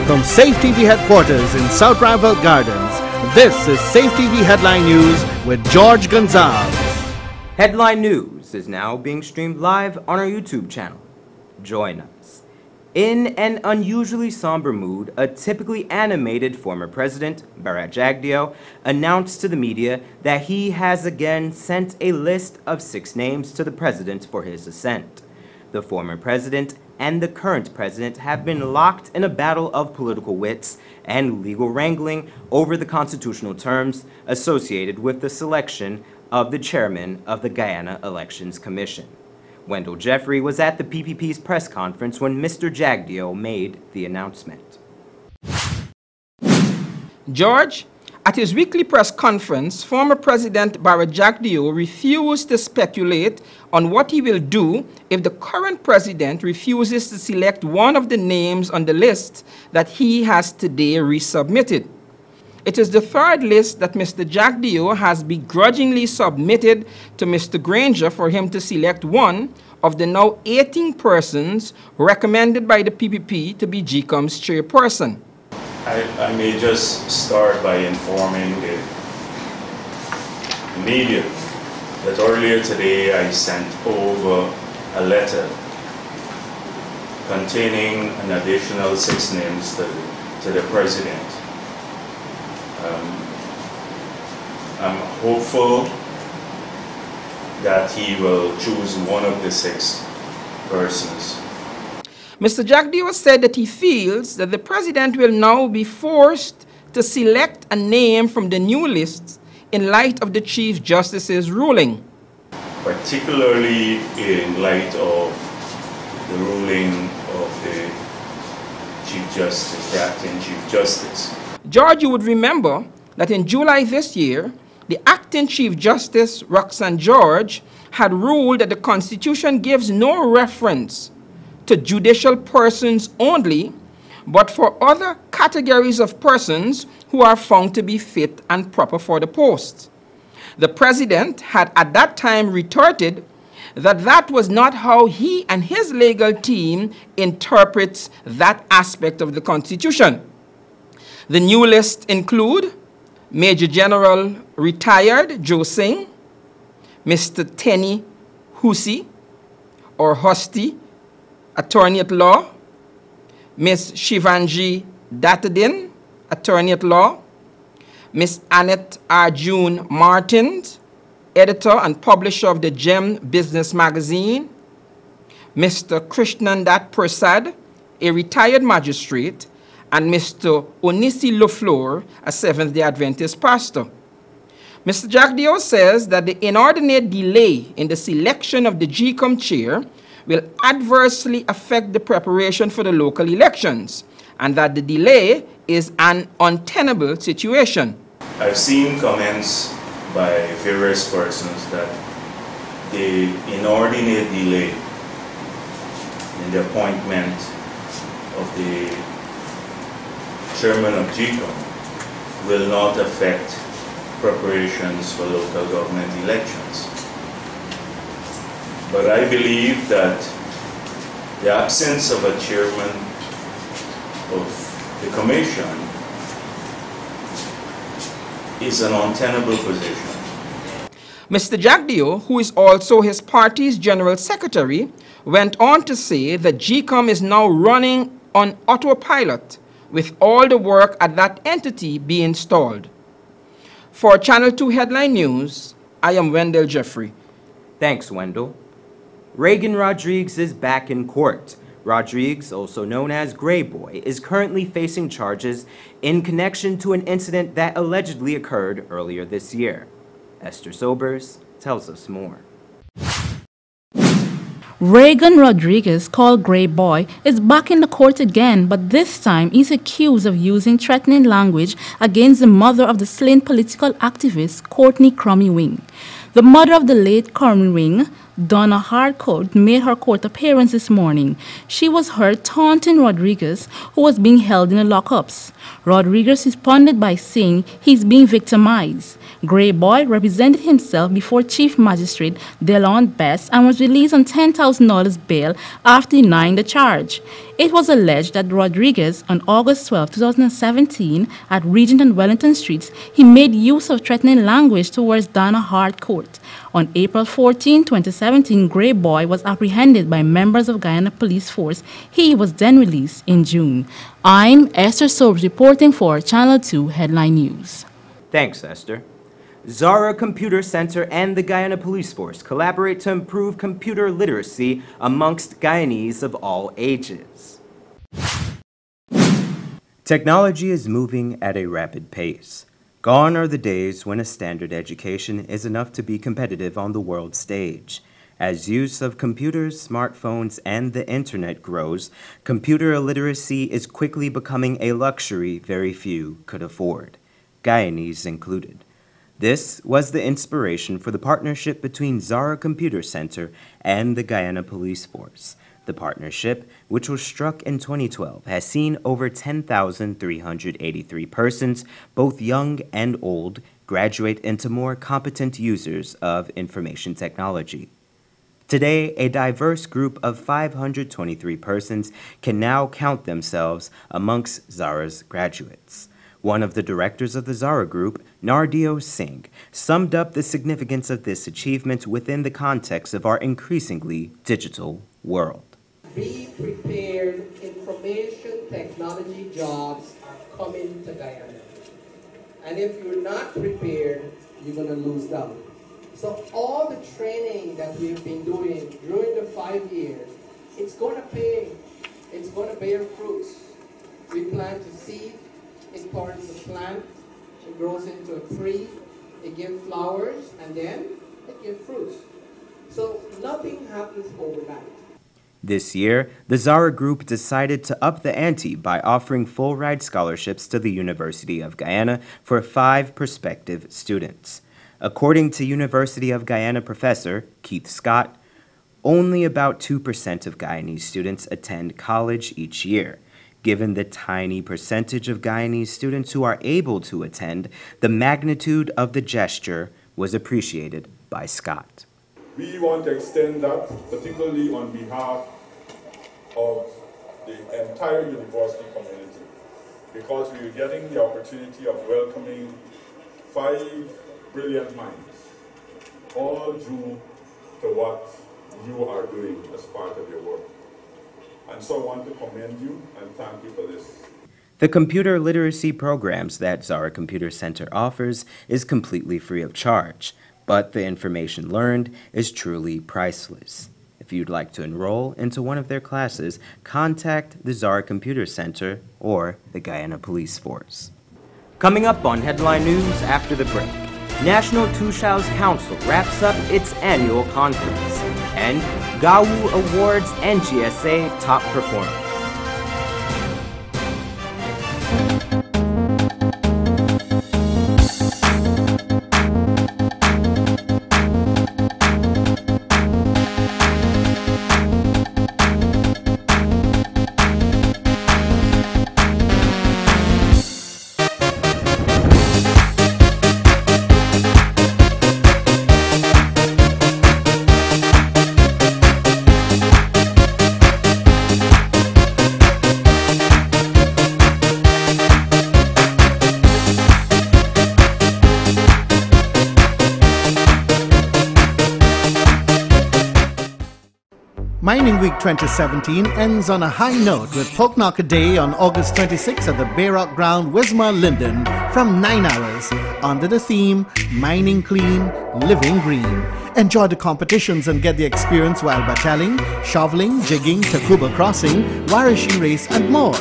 From Safe TV headquarters in South Rival Gardens, this is Safe TV Headline News with George Gonzalez. Headline News is now being streamed live on our YouTube channel. Join us. In an unusually somber mood, a typically animated former president, Bharat Jagdeo, announced to the media that he has again sent a list of 6 names to the president for his assent. The former president and the current president have been locked in a battle of political wits and legal wrangling over the constitutional terms associated with the selection of the chairman of the Guyana Elections Commission. Wendell Jeffrey was at the PPP's press conference when Mr. Jagdeo made the announcement. George, at his weekly press conference, former President Bharat Jagdeo refused to speculate on what he will do if the current president refuses to select one of the names on the list that he has today resubmitted. It is the 3rd list that Mr. Jagdeo has begrudgingly submitted to Mr. Granger for him to select one of the now 18 persons recommended by the PPP to be GCOM's chairperson. I may just start by informing the media that earlier today I sent over a letter containing an additional 6 names to the president. I'm hopeful that he will choose one of the 6 persons. Mr. Jagdeo said that he feels that the president will now be forced to select a name from the new list in light of the Chief Justice's ruling. Particularly in light of the ruling of the Chief Justice, the acting Chief Justice. George, you would remember that in July this year, the acting Chief Justice, Roxanne George, had ruled that the Constitution gives no reference to judicial persons only, but for other categories of persons who are found to be fit and proper for the post. The president had at that time retorted that that was not how he and his legal team interprets that aspect of the Constitution. The new list include Major General retired Joe Singh, Mr. Tenny Hussey or Husty, Attorney at Law, Ms. Shivanji Dattadin, Attorney at Law, Ms. Annette Arjun Martins, Editor and Publisher of the Gem Business Magazine, Mr. Krishnandat Prasad, a retired magistrate, and Mr. Onisi Loflor, a Seventh-day Adventist pastor. Mr. Jagdeo says that the inordinate delay in the selection of the GCOM chair will adversely affect the preparation for the local elections, and that the delay is an untenable situation. I've seen comments by various persons that the inordinate delay in the appointment of the chairman of GCOM will not affect preparations for local government elections. But I believe that the absence of a chairman of the commission is an untenable position. Mr. Jagdeo, who is also his party's general secretary, went on to say that GCOM is now running on autopilot with all the work at that entity being stalled. For Channel 2 Headline News, I am Wendell Jeffrey. Thanks, Wendell. Reagan Rodriguez is back in court. Rodriguez, also known as Gray Boy, is currently facing charges in connection to an incident that allegedly occurred earlier this year. Esther Sobers tells us more. Reagan Rodriguez, called Gray Boy, is back in the court again, but this time he's accused of using threatening language against the mother of the slain political activist Courtney Crummy Wing. The mother of the late Crummy Wing, Donna Harcourt, made her court appearance this morning. She was heard taunting Rodriguez, who was being held in the lockups. Rodriguez responded by saying he's being victimized. Gray Boy represented himself before Chief Magistrate Delon Best and was released on $10,000 bail after denying the charge. It was alleged that Rodriguez, on August 12, 2017, at Regent and Wellington Streets, he made use of threatening language towards Dana Harcourt. On April 14, 2017, Grey Boy was apprehended by members of Guyana Police Force. He was then released in June. I'm Esther Sobes reporting for Channel 2 Headline News. Thanks, Esther. Zara Computer Center and the Guyana Police Force collaborate to improve computer literacy amongst Guyanese of all ages. Technology is moving at a rapid pace. Gone are the days when a standard education is enough to be competitive on the world stage. As use of computers, smartphones, and the internet grows, computer illiteracy is quickly becoming a luxury very few could afford, Guyanese included. This was the inspiration for the partnership between Zara Computer Center and the Guyana Police Force. The partnership, which was struck in 2012, has seen over 10,383 persons, both young and old, graduate into more competent users of information technology. Today, a diverse group of 523 persons can now count themselves amongst Zara's graduates. One of the directors of the Zara Group, Nardio Singh, summed up the significance of this achievement within the context of our increasingly digital world. Be prepared, information technology jobs are coming to Guyana. And if you're not prepared, you're going to lose them. So all the training that we've been doing during the 5 years, it's going to pay. It's going to bear fruits. We plant a seed. It turns a plant, it grows into a tree, it gives flowers, and then it gives fruits. So nothing happens overnight. This year, the Zara Group decided to up the ante by offering full-ride scholarships to the University of Guyana for 5 prospective students. According to University of Guyana professor Keith Scott, only about 2% of Guyanese students attend college each year. Given the tiny percentage of Guyanese students who are able to attend, the magnitude of the gesture was appreciated by Scott. We want to extend that, particularly on behalf of the entire university community, because we are getting the opportunity of welcoming 5 brilliant minds, all due to what you are doing as part of your work. And so I want to commend you and thank you for this. The computer literacy programs that Zara Computer Center offers is completely free of charge, but the information learned is truly priceless. If you'd like to enroll into one of their classes, contact the Zara Computer Center or the Guyana Police Force. Coming up on Headline News after the break, National Tushals Council wraps up its annual conference, and GAWU awards NGSA top performer. Mining Week 2017 ends on a high note with Pork Knocker Day on August 26 at the Bayrock Ground, Wismar, Linden from 9 hours under the theme Mining Clean, Living Green. Enjoy the competitions and get the experience while battling, shoveling, jigging, Tacuba crossing, Warashi race and more.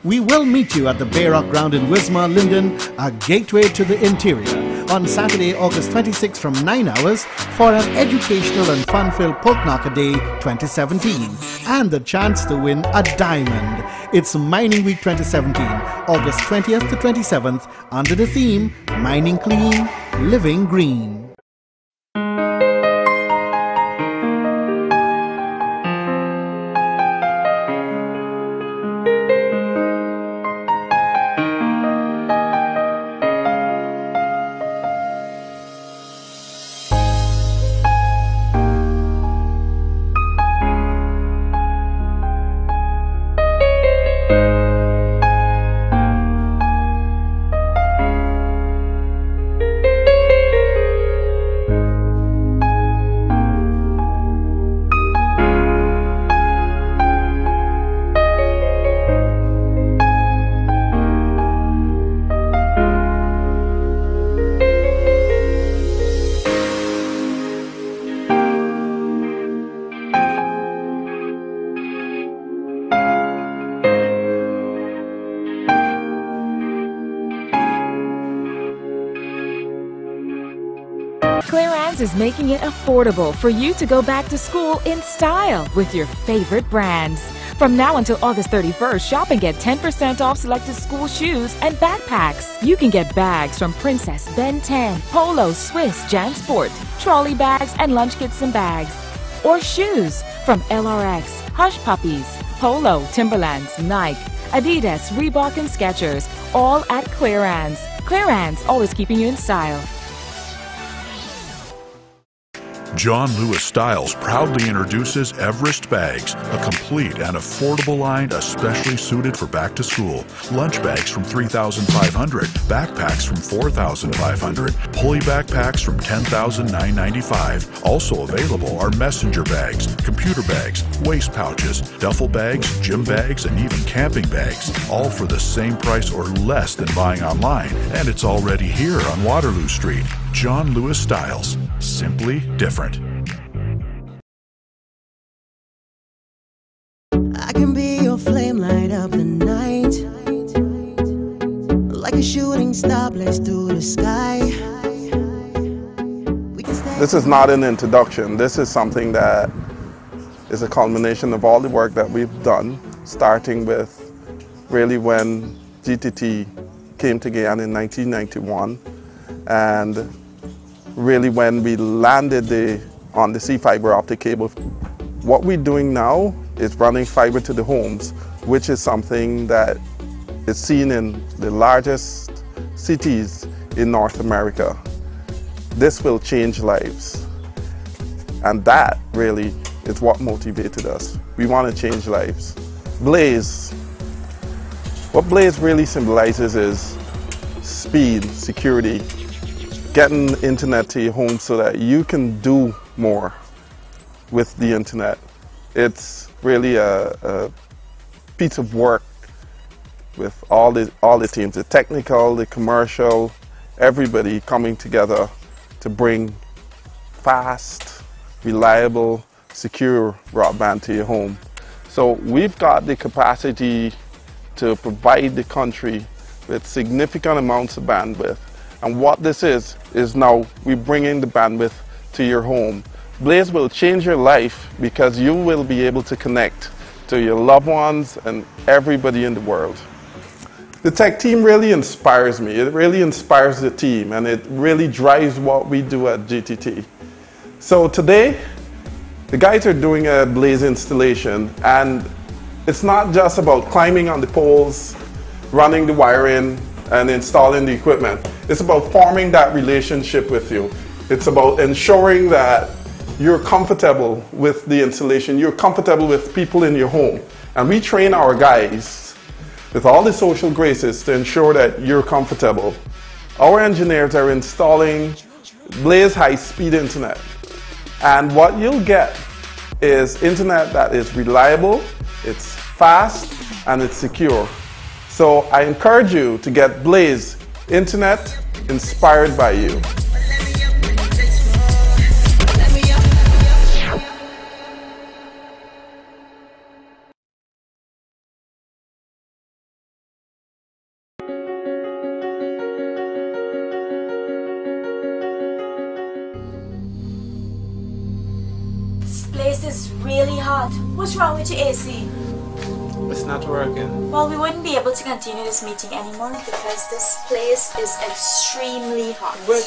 We will meet you at the Bayrock Ground in Wismar, Linden, a gateway to the interior, on Saturday, August 26 from 9 hours for an educational and fun-filled Pork Knocker Day 2017 and the chance to win a diamond. It's Mining Week 2017, August 20th to 27th under the theme Mining Clean, Living Green. Place is making it affordable for you to go back to school in style with your favorite brands. From now until August 31st, shop and get 10% off selected school shoes and backpacks. You can get bags from Princess, Ben 10, Polo, Swiss, JanSport, trolley bags, and lunch kits and bags. Or shoes from LRX, Hush Puppies, Polo, Timberlands, Nike, Adidas, Reebok, and Skechers, all at Clearance. Clearance, always keeping you in style. John Lewis Styles proudly introduces Everest Bags, a complete and affordable line especially suited for back to school. Lunch bags from $3,500, backpacks from $4,500, pulley backpacks from $10,995. Also available are messenger bags, computer bags, waist pouches, duffel bags, gym bags, and even camping bags, all for the same price or less than buying online. And it's already here on Waterloo Street. John Lewis Styles, simply different. I can be your flame, light up the night, like a shooting star blazed through the sky. This is not an introduction. This is something that is a culmination of all the work that we've done, starting with really when GTT came to Guyana in 1991, and really when we landed on the sea fiber optic cable. What we're doing now is running fiber to the homes, which is something that is seen in the largest cities in North America. This will change lives, and that really is what motivated us. We want to change lives. Blaze, what Blaze really symbolizes is speed, security, getting internet to your home so that you can do more with the internet. It's really a piece of work with all the teams, the technical, the commercial, everybody coming together to bring fast, reliable, secure broadband to your home. So we've got the capacity to provide the country with significant amounts of bandwidth. And what this is now we're bringing the bandwidth to your home. Blaze will change your life because you will be able to connect to your loved ones and everybody in the world. The tech team really inspires me. It really inspires the team, and it really drives what we do at GTT. So today, the guys are doing a Blaze installation, and it's not just about climbing on the poles, running the wiring, and installing the equipment. It's about forming that relationship with you. It's about ensuring that you're comfortable with the installation, you're comfortable with people in your home. And we train our guys with all the social graces to ensure that you're comfortable. Our engineers are installing Blaze high-speed internet. And what you'll get is internet that is reliable, it's fast, and it's secure. So I encourage you to get Blaze internet inspired by you. This place is really hot. What's wrong with your AC? It's not working. Well, we wouldn't be able to continue this meeting anymore because this place is extremely hot. Wait,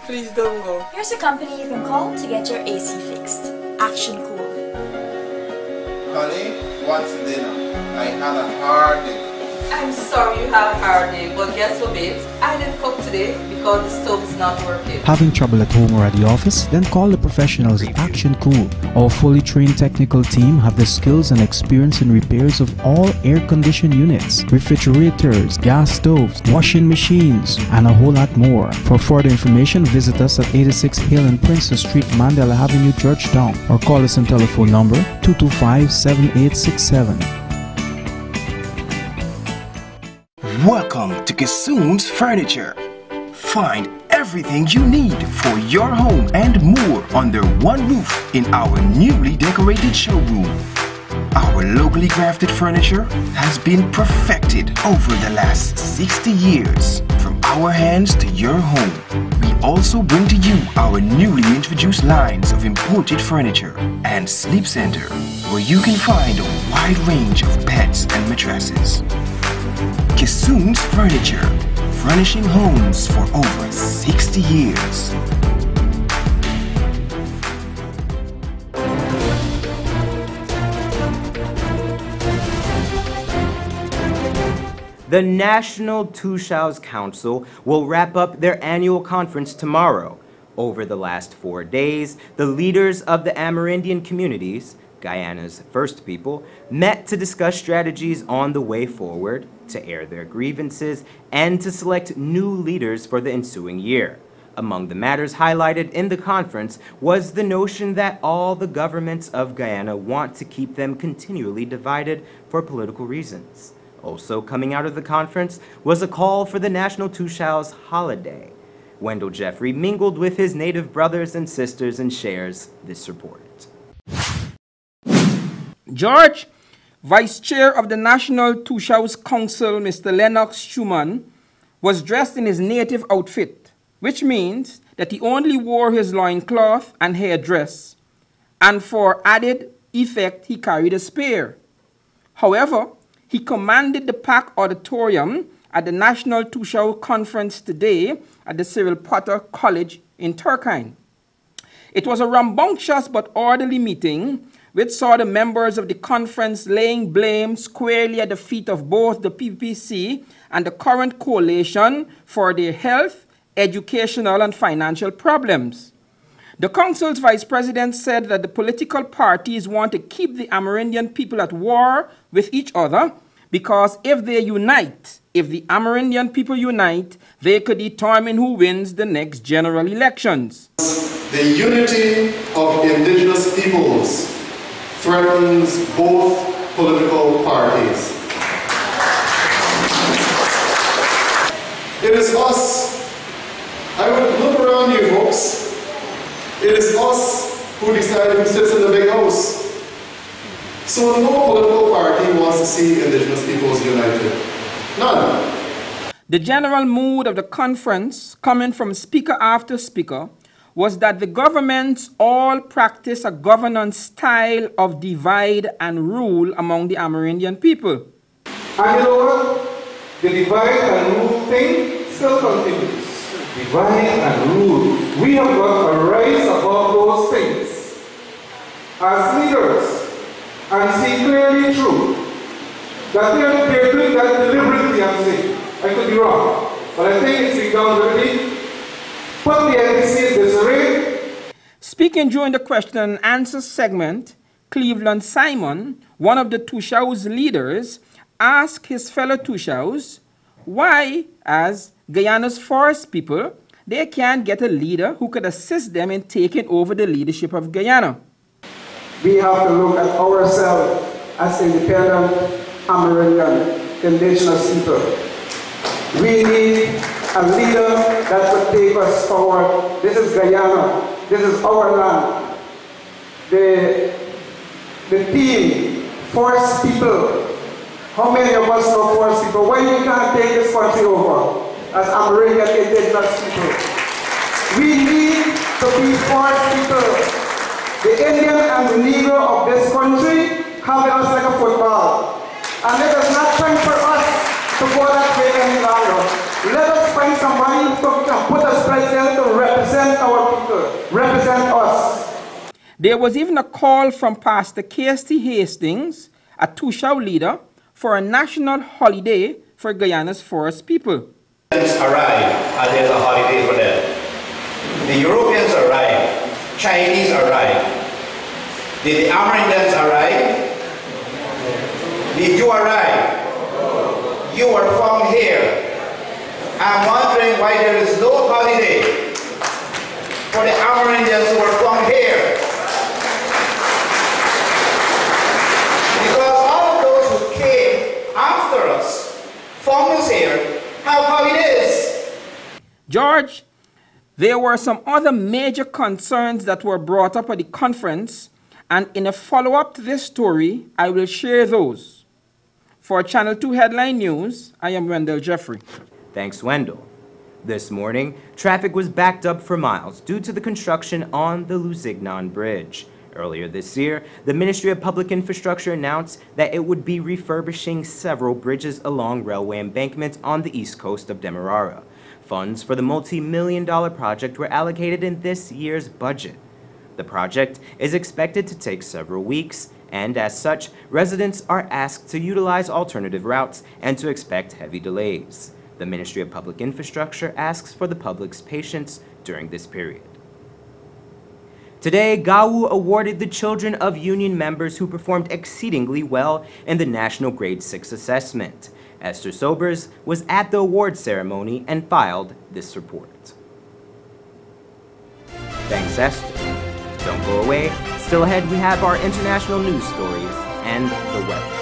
please don't go. Here's a company you can call to get your AC fixed. Action Cool. Honey, what's dinner? I had a hard day. I'm sorry you had a hard day, but guess what, babes? I didn't cook today because the stove is not working. Having trouble at home or at the office? Then call the professionals at Action Cool. Our fully trained technical team have the skills and experience in repairs of all air-conditioned units, refrigerators, gas stoves, washing machines, and a whole lot more. For further information, visit us at 86 Hill and Princess Street, Mandela Avenue, Georgetown, or call us on telephone number 225-7867. Welcome to Kissoon's Furniture. Find everything you need for your home and more under one roof in our newly decorated showroom. Our locally crafted furniture has been perfected over the last 60 years. From our hands to your home. We also bring to you our newly introduced lines of imported furniture and sleep center, where you can find a wide range of beds and mattresses. Kissoon's Furniture, furnishing homes for over 60 years. The National Tushaus Council will wrap up their annual conference tomorrow. Over the last 4 days, the leaders of the Amerindian communities, Guyana's first people, met to discuss strategies on the way forward, to air their grievances, and to select new leaders for the ensuing year. Among the matters highlighted in the conference was the notion that all the governments of Guyana want to keep them continually divided for political reasons. Also coming out of the conference was a call for the National Tushaus holiday. Wendell Jeffrey mingled with his native brothers and sisters and shares this report. George, Vice Chair of the National Tushaus Council, Mr. Lennox Schumann, was dressed in his native outfit, which means that he only wore his loincloth and hairdress, and for added effect, he carried a spear. However, he commanded the packed auditorium at the National Tushau Conference today at the Cyril Potter College in Turkine. It was a rambunctious but orderly meeting which saw the members of the conference laying blame squarely at the feet of both the PPC and the current coalition for their health, educational, and financial problems. The council's vice president said that the political parties want to keep the Amerindian people at war with each other because if they unite, if the Amerindian people unite, they could determine who wins the next general elections. The unity of indigenous peoples threatens both political parties. It is us. I would look around you folks. It is us who decide who sits in the big house. So no political party wants to see indigenous peoples united. None. The general mood of the conference, coming from speaker after speaker, was that the governments all practice a governance style of divide and rule among the Amerindian people. And you know what? The divide and rule thing still continues. Divide and rule. We have got to rise above those things as leaders and see clearly through that they're doing that deliberately, I'm saying. I could be wrong, but I think it's been done already. Put the NDC in disarray. Speaking during the question and answer segment, Cleveland Simon, one of the Tushaus leaders, asked his fellow Tushaus why, as Guyana's forest people, they can't get a leader who could assist them in taking over the leadership of Guyana. We have to look at ourselves as independent Amerindian indigenous people. We need a leader that would take us forward. This is Guyana. This is our land. The team, forest people. How many of us know forest people? Why we can't take this country over as Amerindian indigenous people? We need to be forest people. The Indian and the Negro of this country having us like a football. And it is not time for us to go that way any longer. Let us find somebody who can put us right there to represent our people, represent us. There was even a call from Pastor Kirsty Hastings, a Tushau leader, for a national holiday for Guyana's forest people. Arrive and there's a holiday for them. The Europeans arrive. Chinese arrive. Did the Amerindians arrive? Did you arrive? You were from here. I'm wondering why there is no holiday for the Amerindians who were from here. Because all of those who came after us, from us here, have holidays. George, there were some other major concerns that were brought up at the conference, and in a follow-up to this story, I will share those. For Channel 2 Headline News, I am Wendell Jeffrey. Thanks, Wendell. This morning, traffic was backed up for miles due to the construction on the Lusignan Bridge. Earlier this year, the Ministry of Public Infrastructure announced that it would be refurbishing several bridges along railway embankments on the east coast of Demerara. Funds for the multi-million-dollar project were allocated in this year's budget. The project is expected to take several weeks, and as such, residents are asked to utilize alternative routes and to expect heavy delays. The Ministry of Public Infrastructure asks for the public's patience during this period. Today, GAU awarded the children of union members who performed exceedingly well in the National Grade 6 assessment. Esther Sobers was at the award ceremony and filed this report. Thanks, Esther. Don't go away. Still ahead, we have our international news stories and the weather.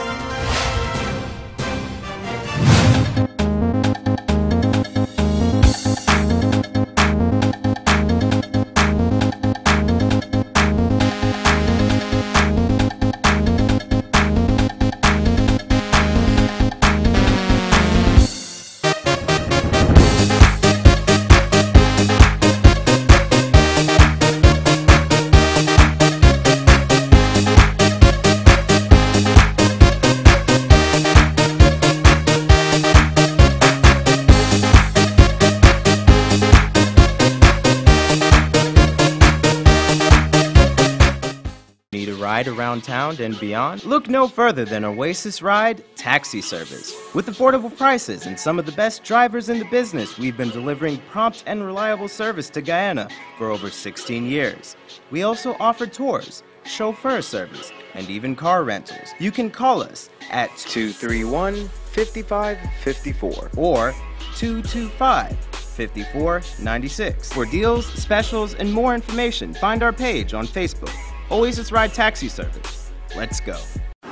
Need a ride around town and beyond? Look no further than Oasis Ride Taxi Service. With affordable prices and some of the best drivers in the business, we've been delivering prompt and reliable service to Guyana for over 16 years. We also offer tours, chauffeur service, and even car rentals. You can call us at 231-5554 or 225-5496. For deals, specials, and more information, find our page on Facebook. Oasis Ride Taxi Service. Let's go.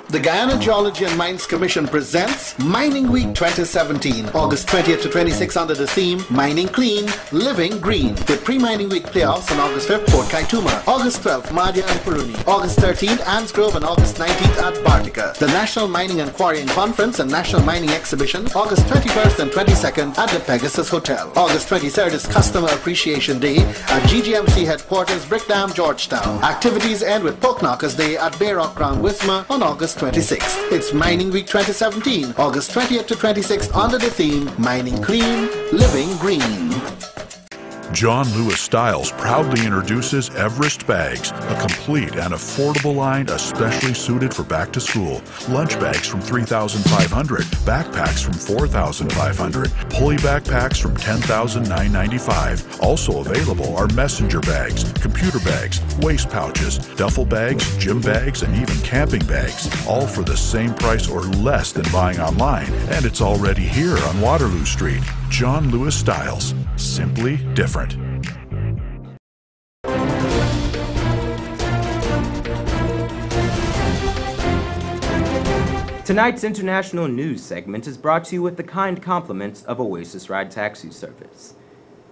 The Guyana Geology and Mines Commission presents Mining Week 2017, August 20th to 26th under the theme Mining Clean, Living Green, with pre-mining week playoffs on August 5th, Port Kaituma, August 12th, Madia and Puruni, August 13th, Ansgrove, and August 19th at Bartica. The National Mining and Quarrying Conference and National Mining Exhibition, August 21st and 22nd at the Pegasus Hotel. August 23rd is Customer Appreciation Day at GGMC Headquarters, Brickdam, Georgetown. Activities end with Pork Knockers Day at Bayrock Ground, Wismar on August 26th. It's Mining Week 2017, August 20th to 26th under the theme Mining Clean, Living Green. John Lewis Styles proudly introduces Everest Bags, a complete and affordable line especially suited for back to school. Lunch bags from $3,500, backpacks from $4,500, pulley backpacks from $10,995. Also available are messenger bags, computer bags, waist pouches, duffel bags, gym bags, and even camping bags, all for the same price or less than buying online. And it's already here on Waterloo Street. John Lewis Styles, simply different. Tonight's international news segment is brought to you with the kind compliments of Oasis Ride Taxi Service.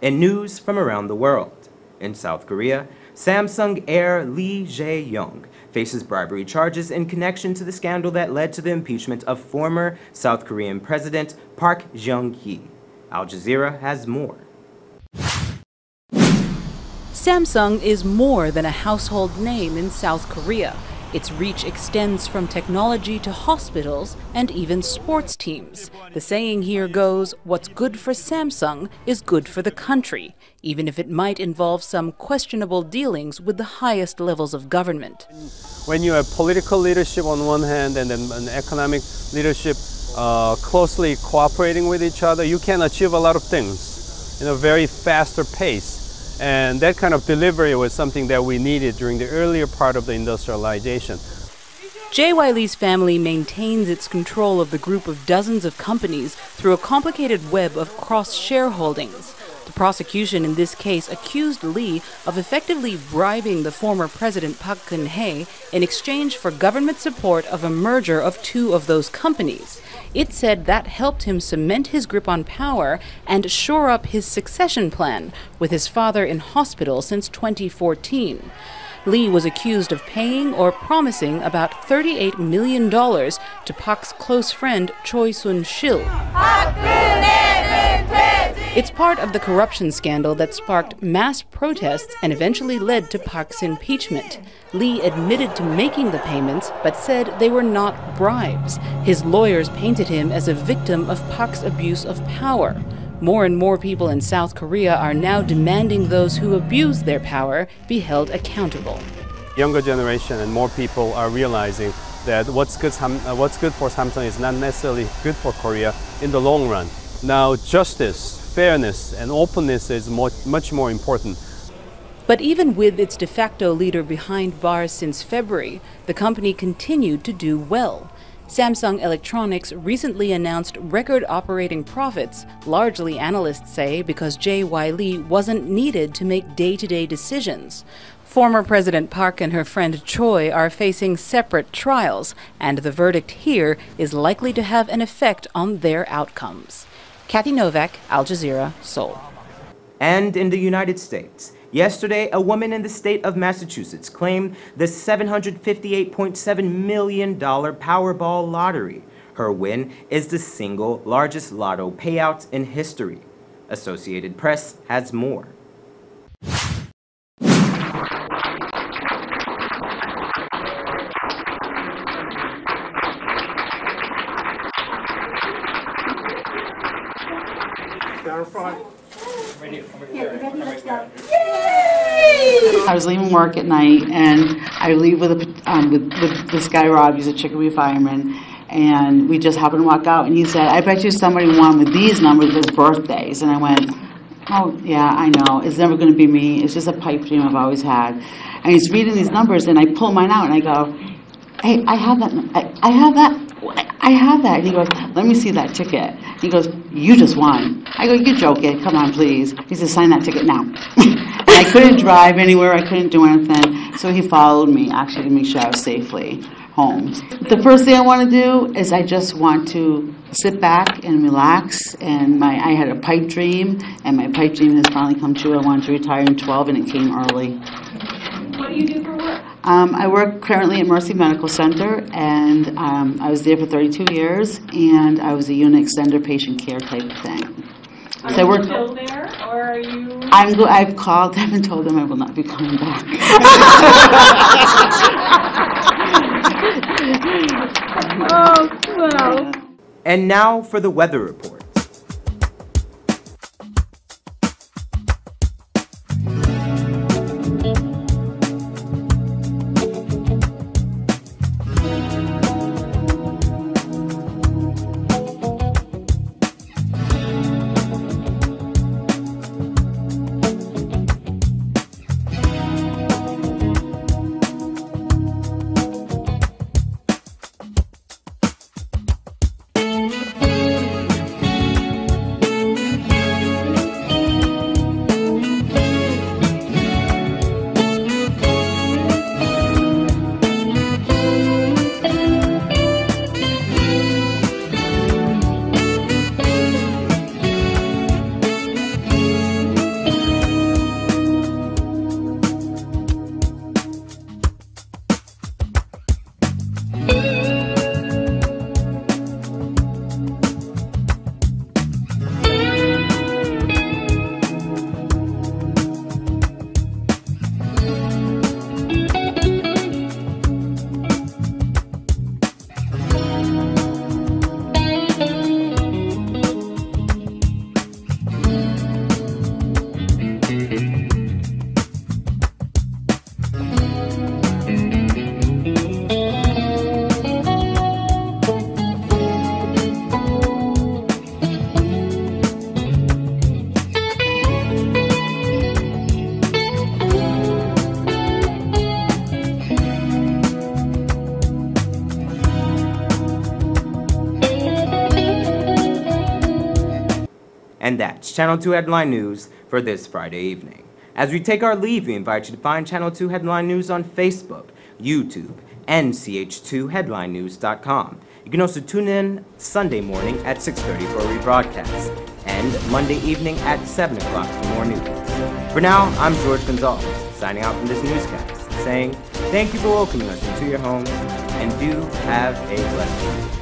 In news from around the world, in South Korea, Samsung heir Lee Jae-young faces bribery charges in connection to the scandal that led to the impeachment of former South Korean President Park Geun-hye. Al Jazeera has more. Samsung is more than a household name in South Korea. Its reach extends from technology to hospitals and even sports teams. The saying here goes, what's good for Samsung is good for the country, even if it might involve some questionable dealings with the highest levels of government. When you have political leadership on one hand and then an economic leadership closely cooperating with each other, you can achieve a lot of things in a very faster pace. And that kind of delivery was something that we needed during the earlier part of the industrialization. JY Lee's family maintains its control of the group of dozens of companies through a complicated web of cross-shareholdings. The prosecution in this case accused Lee of effectively bribing the former president Park Geun-hye in exchange for government support of a merger of two of those companies. It said that helped him cement his grip on power and shore up his succession plan, with his father in hospital since 2014. Lee was accused of paying or promising about $38 million to Park's close friend Choi Soon-sil. It's part of the corruption scandal that sparked mass protests and eventually led to Park's impeachment. Lee admitted to making the payments, but said they were not bribes. His lawyers painted him as a victim of Park's abuse of power. More and more people in South Korea are now demanding those who abuse their power be held accountable. Younger generation and more people are realizing that what's good for Samsung is not necessarily good for Korea in the long run. Now, justice, fairness, and openness is much more important. But even with its de facto leader behind bars since February, the company continued to do well. Samsung Electronics recently announced record operating profits, largely analysts say because J.Y. Lee wasn't needed to make day-to-day decisions. Former President Park and her friend Choi are facing separate trials, and the verdict here is likely to have an effect on their outcomes. Kathy Novak, Al Jazeera, Seoul. And in the United States, yesterday, a woman in the state of Massachusetts claimed the $758.7 million Powerball lottery. Her win is the single largest lotto payout in history. Associated Press has more. I was leaving work at night, and I leave with this guy Rob. He's a Chicopee fireman, and we just happened to walk out, and he said, "I bet you somebody won with these numbers as birthdays." And I went, "Oh yeah, I know. It's never going to be me. It's just a pipe dream I've always had." And he's reading these numbers, and I pull mine out, and I go, "Hey, I have that. I have that. I have that." And he goes, "Let me see that ticket." He goes, "You just won." I go, "You're joking. Come on, please." He says, "Sign that ticket now." And I couldn't drive anywhere. I couldn't do anything. So he followed me, actually, to make sure I was safely home. The first thing I want to do is I just want to sit back and relax. And I had a pipe dream, and my pipe dream has finally come true. I wanted to retire in 12, and it came early. What do you do for work? I work currently at Mercy Medical Center, and I was there for 32 years, and I was a unit extender patient care type of thing. Are So I work. you still there, or are you? I've called them and told them I will not be coming back. Oh, well. And now for the weather report. And that's Channel 2 Headline News for this Friday evening. As we take our leave, we invite you to find Channel 2 Headline News on Facebook, YouTube, and ch2headlinenews.com. You can also tune in Sunday morning at 6:30 for a rebroadcast, and Monday evening at 7 o'clock for more news. For now, I'm George Gonzalez, signing out from this newscast, saying thank you for welcoming us into your home, and do have a blessed day.